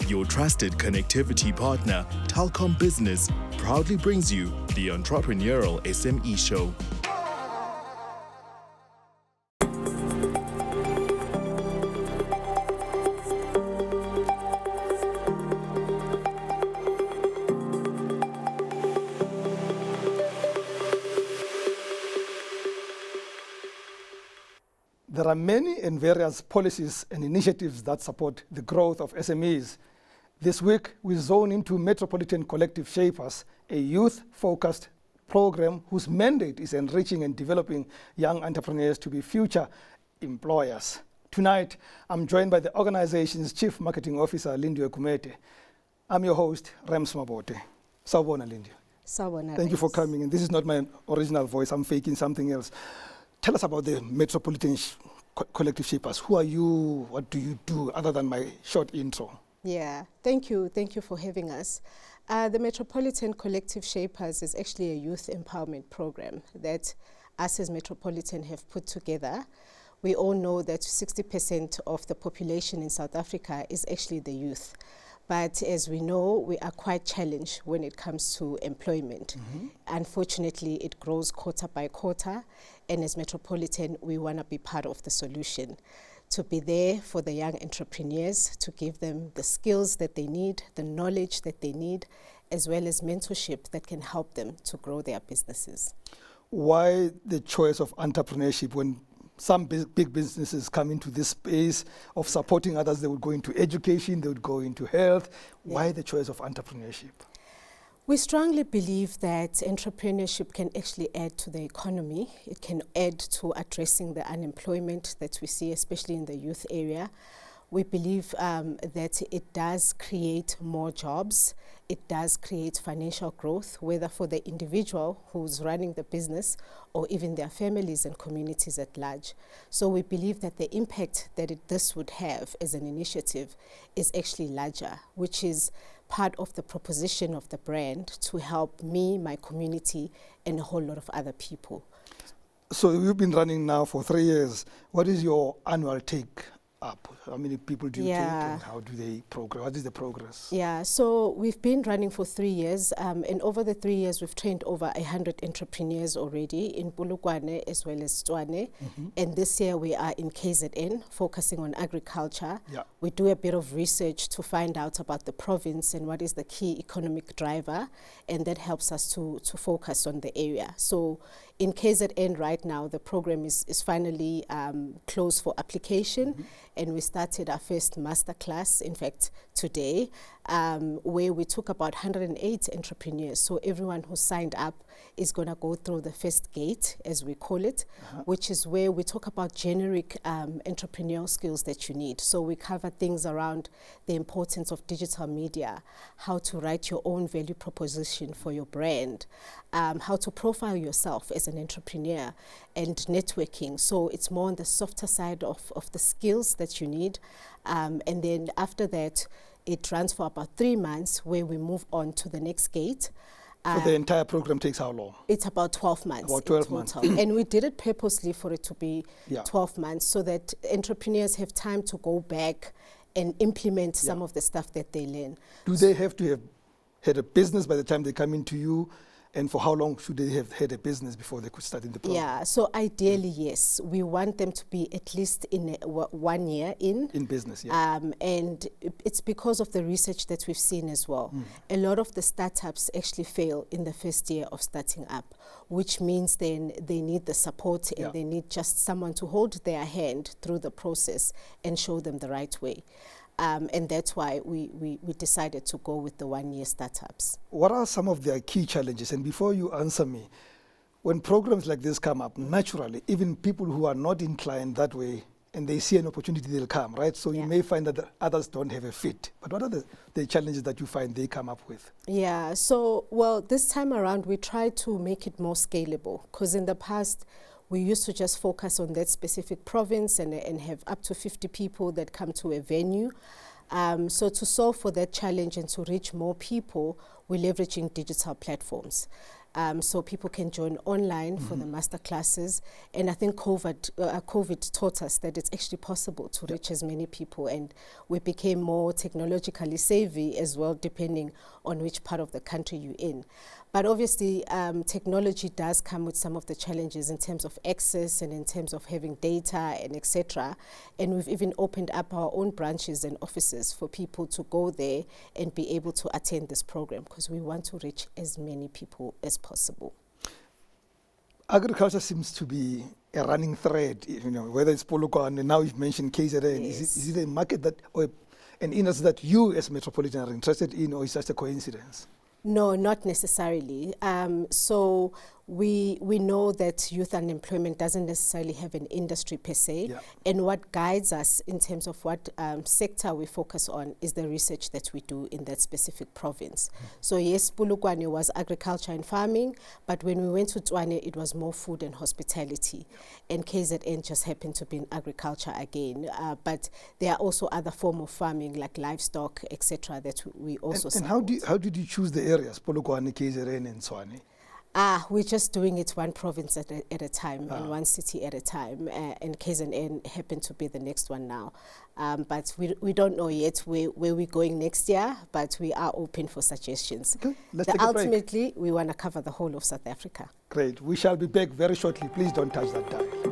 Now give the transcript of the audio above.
Your trusted connectivity partner, Telkom Business, proudly brings you the Entrepreneurial SME Show. There are many and various policies and initiatives that support the growth of SMEs. This week, we zone into Metropolitan Collective Shapers, a youth-focused program whose mandate is enriching and developing young entrepreneurs to be future employers. Tonight, I'm joined by the organization's Chief Marketing Officer, Lindiwe Gumede. I'm your host, Rems Mabote. Sawubona, Lindiwe. Sawubona. Thank you for coming. And this is not my original voice. I'm faking something else. Tell us about the Metropolitan Collective Shapers. Who are you? What do you do other than my short intro? Yeah, thank you. Thank you for having us. The Metropolitan Collective Shapers is actually a youth empowerment program that us as Metropolitan have put together. We all know that 60% of the population in South Africa is actually the youth. But as we know, we are quite challenged when it comes to employment. Unfortunately, it grows quarter by quarter. And as Metropolitan, we want to be part of the solution, to be there for the young entrepreneurs, to give them the skills that they need, the knowledge that they need, as well as mentorship that can help them to grow their businesses. Why the choice of entrepreneurship when some big businesses come into this space of supporting others? They would go into education, they would go into health. Yeah. Why the choice of entrepreneurship? We strongly believe that entrepreneurship can actually add to the economy. It can add to addressing the unemployment that we see, especially in the youth area. We believe that it does create more jobs. It does create financial growth, whether for the individual who's running the business or even their families and communities at large. So we believe that the impact that this would have as an initiative is actually larger, which is part of the proposition of the brand to help me, my community, and a whole lot of other people. So you've been running now for 3 years. What is your annual take up? How many people do you take and how do they progress? What is the progress? Yeah, so we've been running for 3 years and over the 3 years we've trained over 100 entrepreneurs already in Bulugwane as well as Tshwane. And this year we are in KZN focusing on agriculture. Yeah. We do a bit of research to find out about the province and what is the key economic driver, and that helps us to focus on the area. So in KZN right now, the program is finally closed for application, and we started our first masterclass, in fact, today, where we took about 108 entrepreneurs. So everyone who signed up is going to go through the first gate, as we call it, which is where we talk about generic entrepreneurial skills that you need. So we cover things around the importance of digital media, how to write your own value proposition for your brand, how to profile yourself as an entrepreneur, and networking. So it's more on the softer side of the skills that you need. And then after that, it runs for about 3 months, where we move on to the next gate. So the entire program takes how long? It's about 12 months. About 12 months. And we did it purposely for it to be 12 months so that entrepreneurs have time to go back and implement some of the stuff that they learn. Do they have to have had a business by the time they come into you? And for how long should they have had a business before they could start in the program? Yeah, so ideally, yes. We want them to be at least in 1 year in. In business, yeah. And it's because of the research that we've seen as well. A lot of the startups actually fail in the first year of starting up, which means then they need the support and they need just someone to hold their hand through the process and show them the right way. And that's why we decided to go with the 1 year startups. What are some of their key challenges? And before you answer me, when programs like this come up, naturally, even people who are not inclined that way and they see an opportunity, they'll come, right? So you may find that the others don't have a fit. But what are the challenges that you find they come up with? Yeah, so, well, this time around, we try to make it more scalable, because in the past, we used to just focus on that specific province and have up to 50 people that come to a venue. So to solve for that challenge and to reach more people, we're leveraging digital platforms. so people can join online for the master classes. And I think COVID taught us that it's actually possible to reach as many people, and we became more technologically savvy as well, depending on which part of the country you're in. But obviously, technology does come with some of the challenges in terms of access and in terms of having data and etc. And we've even opened up our own branches and offices for people to go there and be able to attend this program, because we want to reach as many people as possible. Agriculture seems to be a running thread, whether it's Polokwane, and now you've mentioned KZN. Yes. Is it a market that, or an industry that you as Metropolitan are interested in, or is it just a coincidence? No, not necessarily. So we know that youth unemployment doesn't necessarily have an industry per se. Yeah. And what guides us in terms of what sector we focus on is the research that we do in that specific province. So yes, Polokwane was agriculture and farming, but when we went to Tshwane, it was more food and hospitality. And KZN just happened to be in agriculture again. But there are also other forms of farming like livestock, etc., that we also support. And how did you choose the areas, Polokwane, KZN, and Tshwane? We're just doing it one province at a time and one city at a time, and KZN happened to be the next one now. But we don't know yet where we're going next year, but we are open for suggestions. Okay, let's take a break. Ultimately, we want to cover the whole of South Africa. Great. We shall be back very shortly. Please don't touch that dial.